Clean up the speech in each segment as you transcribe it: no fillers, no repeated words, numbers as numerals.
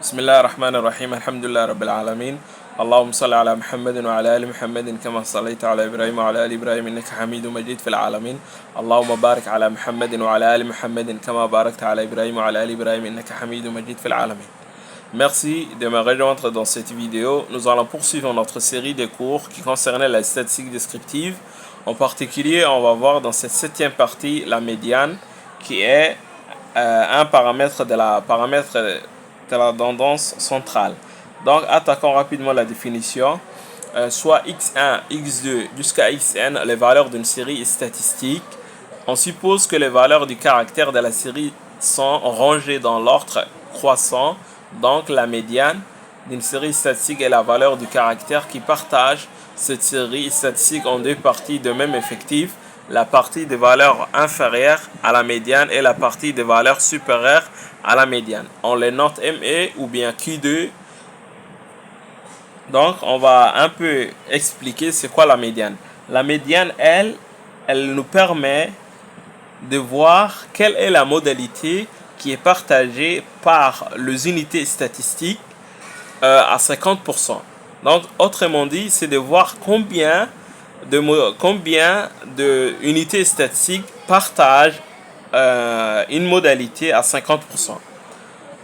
بسم الله الرحمن الرحيم الحمد لله رب العالمين اللهم صل على محمد وعلى آل محمد كما صليت على إبراهيم وعلى آل إبراهيم إنك حميد مجيد في العالمين اللهم بارك على محمد وعلى آل محمد كما باركت على إبراهيم وعلى آل إبراهيم إنك حميد مجيد في العالمين. Merci de me rejoindre dans cette vidéo. Nous allons poursuivre notre série de cours qui concernait la statistique descriptive. En particulier, on va voir dans cette septième partie la médiane qui est un paramètre de la tendance centrale. Donc, attaquons rapidement la définition. Soit x1, x2 jusqu'à xn, les valeurs d'une série statistique. On suppose que les valeurs du caractère de la série sont rangées dans l'ordre croissant. Donc, la médiane d'une série statistique est la valeur du caractère qui partage cette série statistique en deux parties de même effectif. La partie des valeurs inférieures à la médiane et la partie des valeurs supérieures à la médiane. On les note ME ou bien Q2. Donc, on va un peu expliquer c'est quoi la médiane. La médiane, elle nous permet de voir quelle est la modalité qui est partagée par les unités statistiques à 50%. Donc, autrement dit, c'est de voir combien de unités statistiques partagent une modalité à 50%.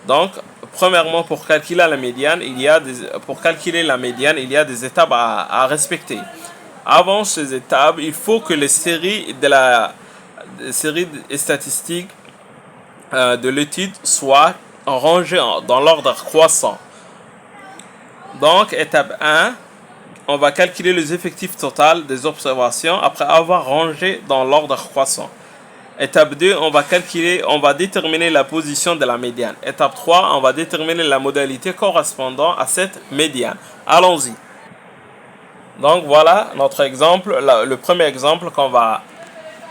Donc, premièrement, pour calculer la médiane, il y a des étapes à respecter. Avant ces étapes, il faut que les séries statistiques de l'étude soient rangées dans l'ordre croissant. Donc, étape 1, on va calculer les effectifs total des observations après avoir rangé dans l'ordre croissant. Étape 2, on va déterminer la position de la médiane. Étape 3, on va déterminer la modalité correspondant à cette médiane. Allons-y. Donc voilà notre exemple, le premier exemple qu'on va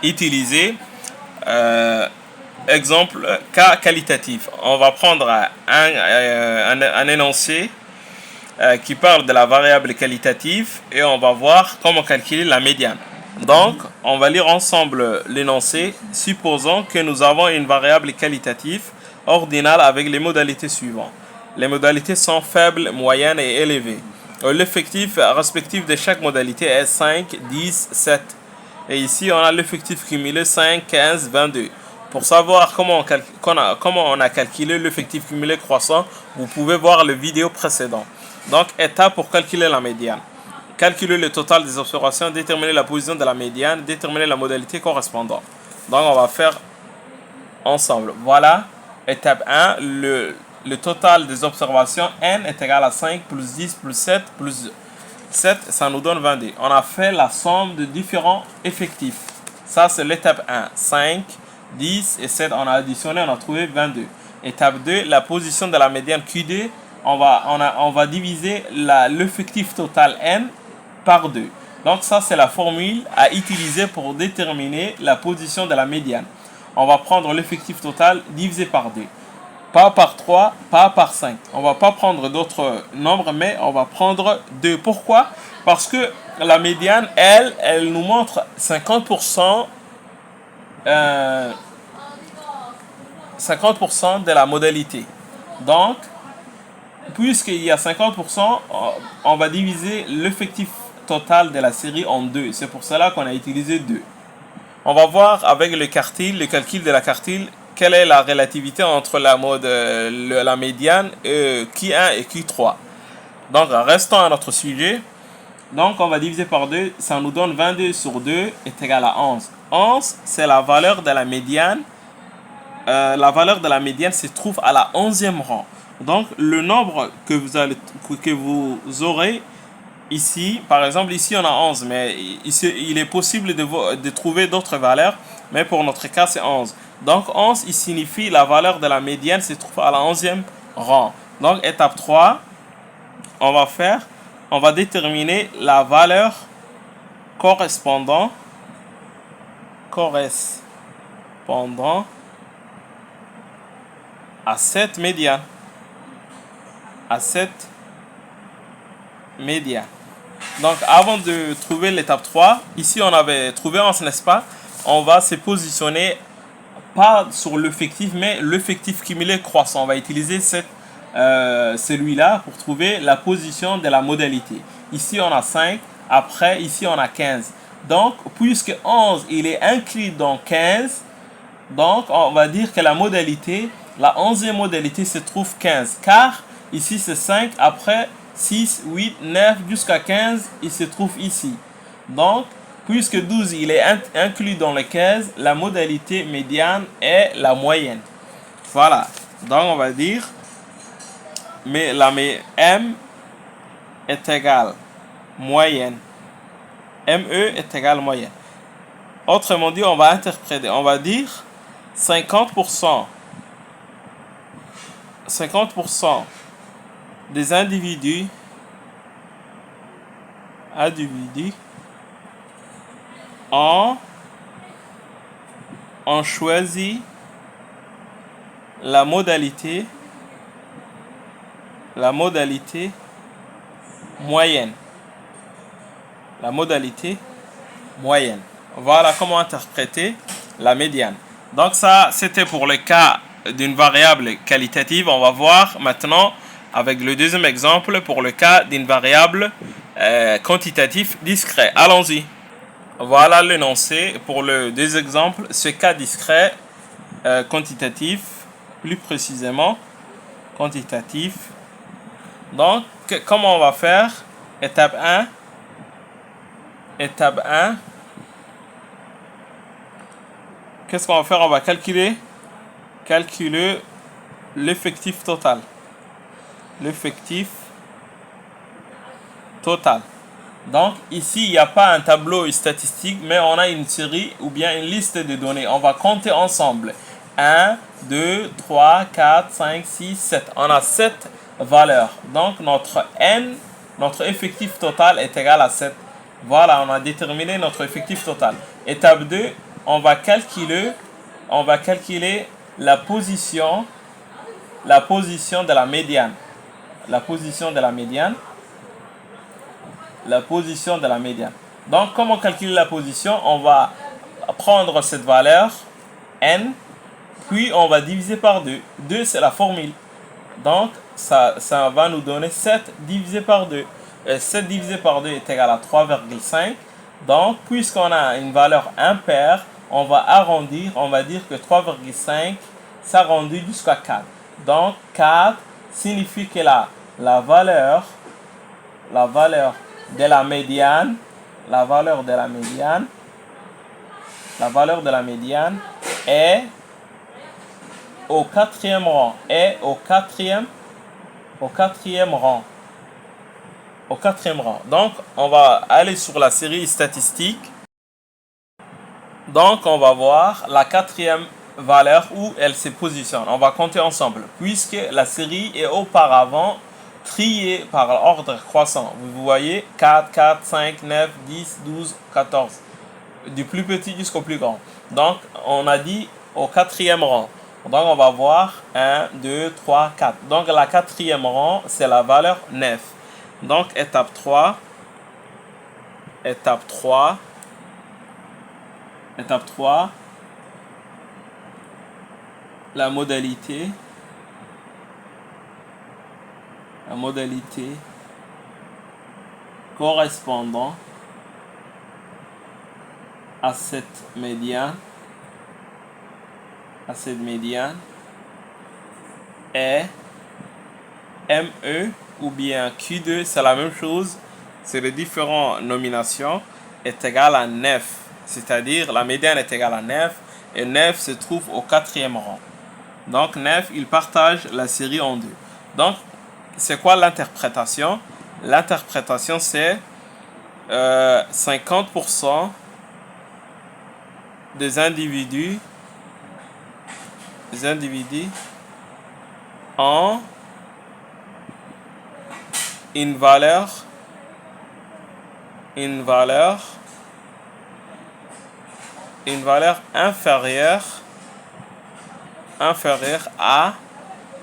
utiliser. Exemple cas qualitatif. On va prendre un énoncé qui parle de la variable qualitative et on va voir comment calculer la médiane. Donc, on va lire ensemble l'énoncé. Supposons que nous avons une variable qualitative ordinale avec les modalités suivantes. Les modalités sont faibles, moyennes et élevées. L'effectif respectif de chaque modalité est 5, 10, 7. Et ici, on a l'effectif cumulé 5, 15, 22. Pour savoir comment on a calculé l'effectif cumulé croissant, vous pouvez voir la vidéo précédente. Donc, étape pour calculer la médiane. Calculer le total des observations, déterminer la position de la médiane, déterminer la modalité correspondante. Donc, on va faire ensemble. Voilà, étape 1, le total des observations, n est égal à 5 plus 10 plus 7 plus 7, ça nous donne 22. On a fait la somme de différents effectifs. Ça, c'est l'étape 1. 5, 10 et 7, on a additionné, on a trouvé 22. Étape 2, la position de la médiane Q2, on va diviser l'effectif total n par 2. Donc ça, c'est la formule à utiliser pour déterminer la position de la médiane. On va prendre l'effectif total divisé par 2. Pas par 3, pas par 5. On va pas prendre d'autres nombres, mais on va prendre 2. Pourquoi? Parce que la médiane, elle nous montre 50% de la modalité. Donc, puisqu'il y a 50%, on va diviser l'effectif total de la série en 2. C'est pour cela qu'on a utilisé 2. On va voir avec le calcul de la quartile, quelle est la relativité entre la médiane Q1 et Q3. Donc, restons à notre sujet. Donc, on va diviser par 2. Ça nous donne 22 sur 2 est égal à 11. 11, c'est la valeur de la médiane. La valeur de la médiane se trouve à la 11e rang. Donc, le nombre que vous aurez ici, par exemple, ici on a 11, mais ici, il est possible de trouver d'autres valeurs, mais pour notre cas, c'est 11. Donc, 11, il signifie la valeur de la médiane se trouve à la 11e rang. Donc, étape 3, on va déterminer la valeur correspondant à cette médiane. Donc, avant de trouver l'étape 3, ici on avait trouvé 11, n'est-ce pas? On va se positionner pas sur l'effectif, mais l'effectif cumulé croissant. On va utiliser celui-là pour trouver la position de la modalité. Ici, on a 5. Après, ici, on a 15. Donc, puisque 11, il est inclus dans 15, donc on va dire que la 11e modalité se trouve 15. Car ici, c'est 5. Après, 6, 8, 9, jusqu'à 15, il se trouve ici. Donc, puisque 12, il est inclus dans le 15, la modalité médiane est la moyenne. Voilà. Donc, on va dire, mais M est égal moyenne. ME est égal moyenne. Autrement dit, on va interpréter, on va dire 50% des individus ont choisi la modalité moyenne. La modalité moyenne. Voilà comment interpréter la médiane. Donc ça, c'était pour le cas d'une variable qualitative. On va voir maintenant avec le deuxième exemple pour le cas d'une variable quantitative discret. Allons-y. Voilà l'énoncé pour le deuxième exemple. Ce cas discret quantitatif, plus précisément quantitatif. Donc, comment on va faire? Étape 1. Étape 1. Qu'est-ce qu'on va faire? On va calculer l'effectif total. L'effectif total. Donc, ici, il n'y a pas un tableau statistique, mais on a une série ou bien une liste de données. On va compter ensemble. 1, 2, 3, 4, 5, 6, 7. On a 7 valeurs. Donc, notre effectif total est égal à 7. Voilà, on a déterminé notre effectif total. Étape 2, on va calculer la position de la médiane. La position de la médiane. Donc, comment calculer la position? On va prendre cette valeur, n, puis on va diviser par 2. 2, c'est la formule. Donc, ça va nous donner 7 divisé par 2. 7 divisé par 2 est égal à 3,5. Donc, puisqu'on a une valeur impaire, on va arrondir. On va dire que 3,5 s'arrondit jusqu'à 4. Donc, 4 signifie que la valeur de la médiane est au quatrième rang. Donc, on va aller sur la série statistique. Donc, on va voir la quatrième valeur où elle se positionne. On va compter ensemble, puisque la série est auparavant triée par ordre croissant. Vous voyez 4, 4, 5, 9, 10, 12, 14. Du plus petit jusqu'au plus grand. Donc, on a dit au quatrième rang. Donc, on va voir 1, 2, 3, 4. Donc, la quatrième rang, c'est la valeur 9. Donc, étape 3. La modalité correspondant à cette médiane est ME ou bien Q2, c'est la même chose, c'est les différentes nominations, est égal à 9. C'est-à-dire la médiane est égale à 9 et 9 se trouve au quatrième rang. Donc 9, il partage la série en deux. Donc, c'est quoi l'interprétation? L'interprétation, c'est 50% des individus ont une valeur inférieure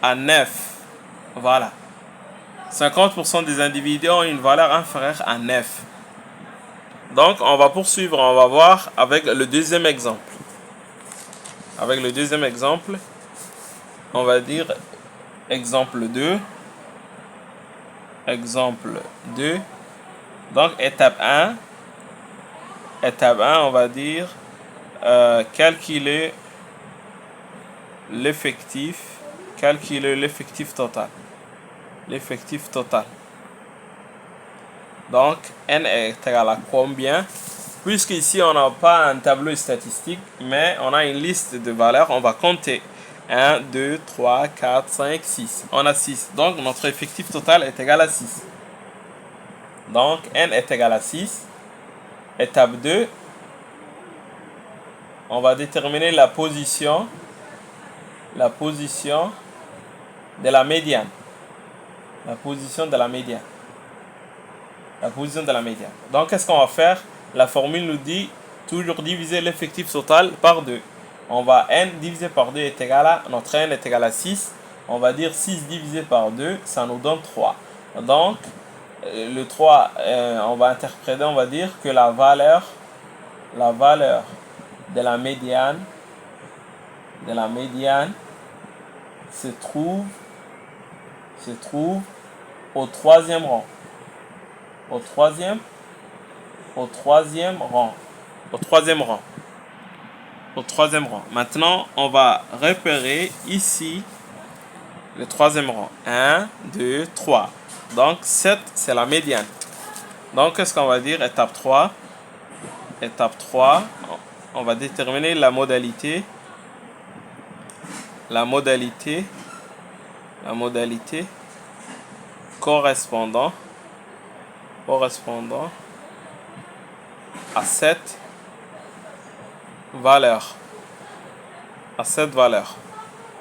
à 9. Voilà. 50% des individus ont une valeur inférieure à 9. Donc, on va poursuivre. On va voir avec le deuxième exemple. Avec le deuxième exemple, on va dire Exemple 2. Exemple 2. Donc, étape 1. Étape 1, on va dire calculer l'effectif. Calculer l'effectif total. L'effectif total. Donc, n est égal à combien? Puisqu'ici, on n'a pas un tableau statistique, mais on a une liste de valeurs, on va compter. 1, 2, 3, 4, 5, 6. On a 6. Donc, notre effectif total est égal à 6. Donc, n est égal à 6. Étape 2, on va déterminer la position de la médiane. La position de la médiane. La position de la médiane. Donc, qu'est-ce qu'on va faire? La formule nous dit toujours diviser l'effectif total par 2. On va n divisé par 2 est égal à, notre n est égal à 6. On va dire 6 divisé par 2, ça nous donne 3. Donc, le 3, on va interpréter, on va dire que la valeur de la médiane se trouve au troisième rang. Au troisième rang. Maintenant, on va repérer ici le troisième rang. 1, 2, 3. Donc, 7, c'est la médiane. Donc, qu'est-ce qu'on va dire? Étape 3. Étape 3, on va déterminer la modalité correspondant à cette valeur.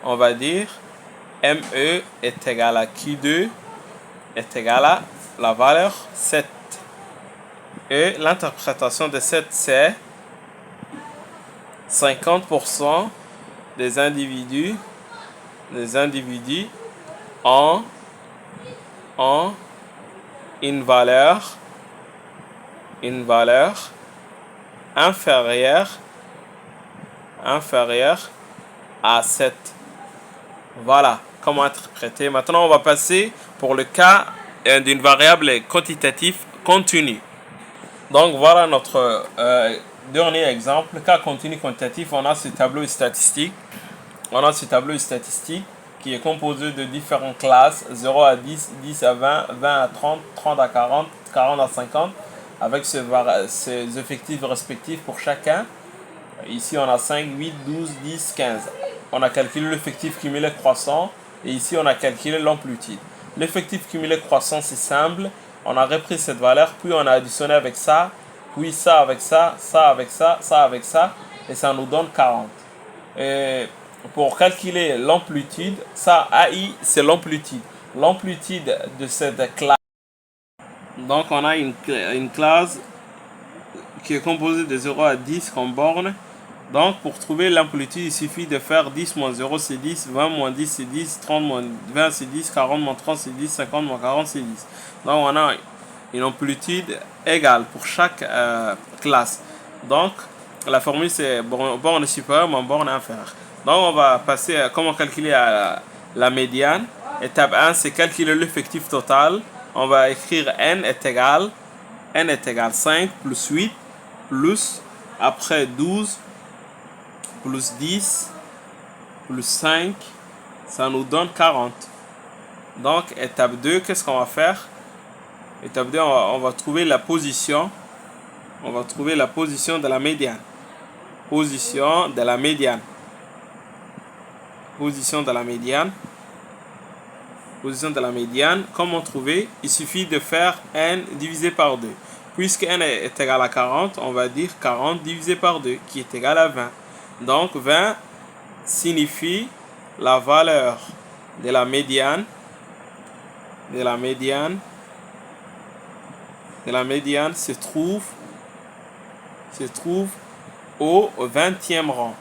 On va dire ME est égal à Q2 est égal à la valeur 7. Et l'interprétation de 7, c'est 50% des individus ont une valeur inférieure à 7. Voilà comment interpréter. Maintenant, on va passer pour le cas d'une variable quantitative continue. Donc, voilà notre dernier exemple. Cas continu quantitatif, on a ce tableau statistique. Qui est composé de différentes classes, 0 à 10, 10 à 20, 20 à 30, 30 à 40, 40 à 50, avec ces effectifs respectifs pour chacun. Ici, on a 5, 8, 12, 10, 15. On a calculé l'effectif cumulé croissant et ici, on a calculé l'amplitude. L'effectif cumulé croissant, c'est simple. On a repris cette valeur, puis on a additionné avec ça, puis ça avec ça, ça avec ça, ça avec ça, et ça nous donne 40. Et pour calculer l'amplitude, ça, AI, c'est l'amplitude. L'amplitude de cette classe. Donc, on a une classe qui est composée de 0 à 10 comme borne. Donc, pour trouver l'amplitude, il suffit de faire 10 moins 0, c'est 10, 20 moins 10, c'est 10, 30 moins 20, c'est 10, 40 moins 30, c'est 10, 50 moins 40, c'est 10. Donc, on a une amplitude égale pour chaque classe. Donc, la formule, c'est borne supérieure moins borne inférieure. Donc, on va passer à comment calculer la médiane. Étape 1, c'est calculer l'effectif total. On va écrire n est égal 5 plus 8 plus, après 12, plus 10, plus 5, ça nous donne 40. Donc, étape 2, qu'est-ce qu'on va faire? Étape 2, on va trouver la position. On va trouver la position de la médiane. Position de la médiane. Comment trouver? Il suffit de faire n divisé par 2. Puisque n est égal à 40, on va dire 40 divisé par 2, qui est égal à 20. Donc 20 signifie la valeur de la médiane. Se trouve au 20e rang.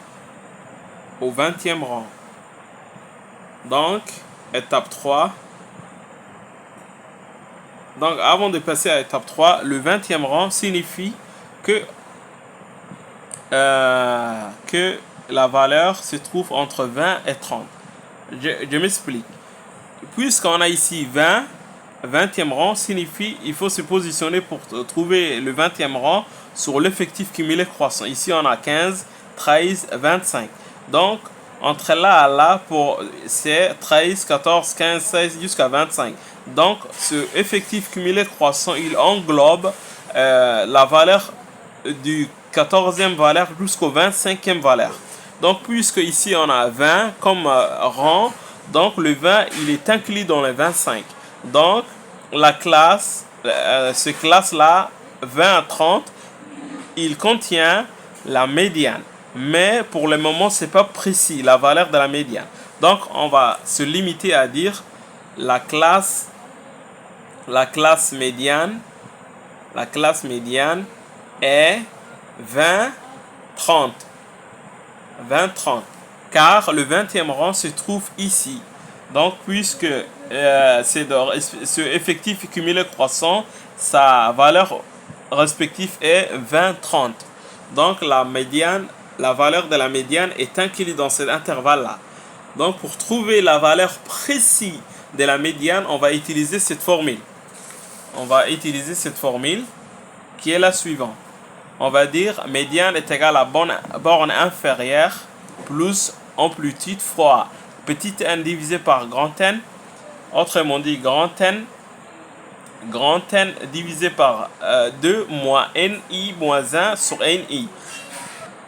Donc, étape 3. Donc, avant de passer à l'étape 3, le 20e rang signifie que la valeur se trouve entre 20 et 30. Je m'explique. puisqu'on a ici 20, 20e rang signifie il faut se positionner pour trouver le 20e rang sur l'effectif cumulé croissant. Ici, on a 15, 13, 25. Donc, entre là et là, c'est 13, 14, 15, 16 jusqu'à 25. Donc, ce effectif cumulé croissant, il englobe la valeur du 14e valeur jusqu'au 25e valeur. Donc, puisque ici, on a 20 comme rang, donc le 20, il est inclus dans le 25. Donc, la classe, ce classe-là, 20 à 30, il contient la médiane. Mais pour le moment, ce n'est pas précis, la valeur de la médiane. Donc, on va se limiter à dire la classe médiane est 20, 30. 20, 30. Car le 20e rang se trouve ici. Donc, puisque ce effectif cumulé croissant, sa valeur respective est 20, 30. Donc, la valeur de la médiane est inclue dans cet intervalle-là. Donc, pour trouver la valeur précise de la médiane, on va utiliser cette formule. Qui est la suivante. On va dire médiane est égal à borne inférieure plus amplitude fois petit n divisé par grand N. Autrement dit, grand N divisé par 2 moins NI moins 1 sur NI.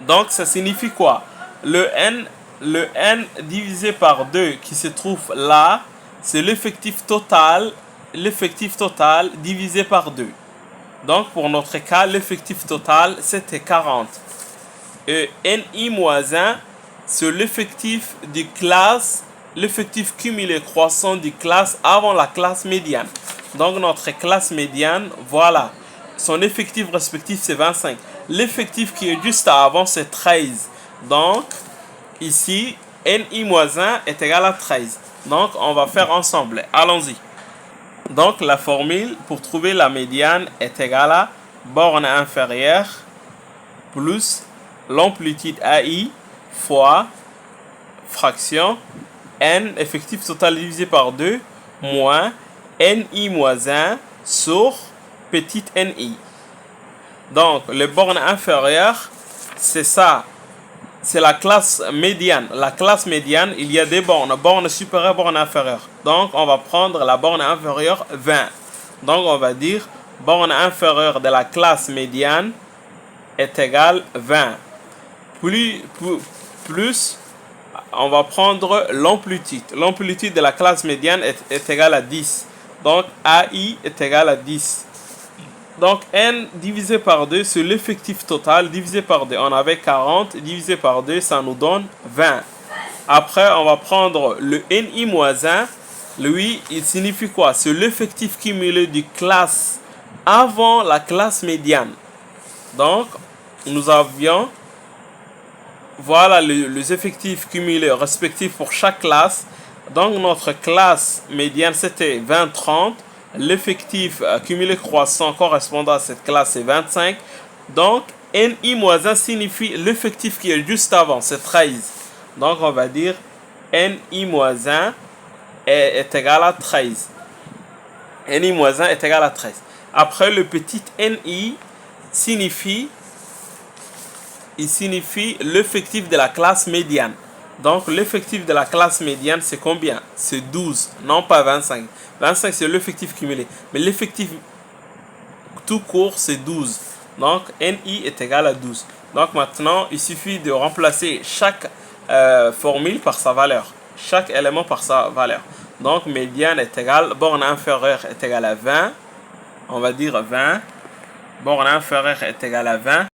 Donc, ça signifie quoi? Le N divisé par 2 qui se trouve là, c'est l'effectif total divisé par 2. Donc, pour notre cas, l'effectif total, c'était 40. Et NI-1, c'est l'effectif cumulé croissant du classe avant la classe médiane. Donc, notre classe médiane, voilà. Son effectif respectif, c'est 25. L'effectif qui est juste avant, c'est 13. Donc, ici, NI-1 est égal à 13. Donc, on va faire ensemble. Allons-y. Donc, la formule pour trouver la médiane est égale à borne inférieure plus l'amplitude AI fois fraction N effectif total divisé par 2 moins NI moins 1 sur petite NI. Donc, les bornes inférieures, c'est ça. C'est la classe médiane. La classe médiane, il y a des bornes supérieures, bornes inférieures. Donc, on va prendre la borne inférieure 20. Donc, on va dire borne inférieure de la classe médiane est égale 20. Plus, on va prendre l'amplitude. L'amplitude de la classe médiane est égale à 10. Donc, AI est égal à 10. Donc, N divisé par 2, c'est l'effectif total divisé par 2. On avait 40 divisé par 2, ça nous donne 20. Après, on va prendre le NI-1. Lui, il signifie quoi? C'est l'effectif cumulé du classe avant la classe médiane. Donc, nous avions, voilà les effectifs cumulés respectifs pour chaque classe. Donc, notre classe médiane, c'était 20-30. L'effectif cumulé croissant correspondant à cette classe, c'est 25. Donc, NI-1 signifie l'effectif qui est juste avant, c'est 13. Donc, on va dire NI-1 est égal à 13. NI-1 est égal à 13. Après, le petit NI signifie l'effectif de la classe médiane. Donc, l'effectif de la classe médiane, c'est combien? C'est 12, non pas 25. 25, c'est l'effectif cumulé. Mais l'effectif tout court, c'est 12. Donc, NI est égal à 12. Donc, maintenant, il suffit de remplacer chaque formule par sa valeur. Chaque élément par sa valeur. Donc, médiane est égal, borne inférieure est égale à 20. On va dire 20. Borne inférieure est égale à 20.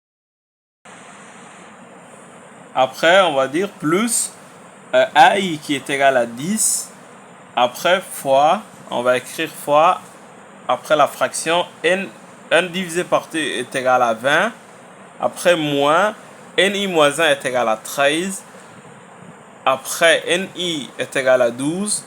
Après, on va dire plus AI qui est égal à 10. Après, fois, on va écrire fois. Après la fraction, N divisé par 2 est égal à 20. Après, moins, NI moins 1 est égal à 13. Après, NI est égal à 12.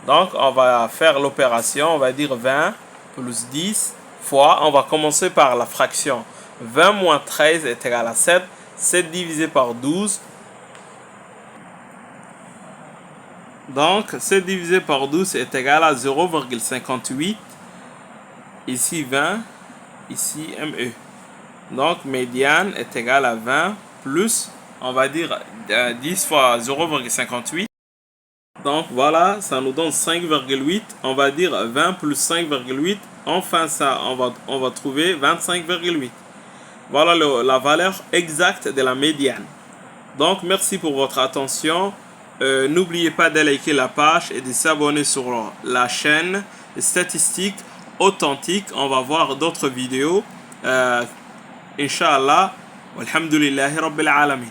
Donc, on va faire l'opération. On va dire 20 plus 10 fois. On va commencer par la fraction. 20 moins 13 est égal à 7. 7 divisé par 12. Donc, 7 divisé par 12 est égal à 0,58. Ici 20, ici ME. Donc, médiane est égal à 20 plus, on va dire, 10 fois 0,58. Donc, voilà, ça nous donne 5,8. On va dire 20 plus 5,8. Enfin, ça, on va trouver 25,8. Voilà la valeur exacte de la médiane. Donc, merci pour votre attention. N'oubliez pas de liker la page et de s'abonner sur la chaîne Statistiques Authentiques. On va voir d'autres vidéos. Inch'Allah. Walhamdulillahi Rabbil Alamin.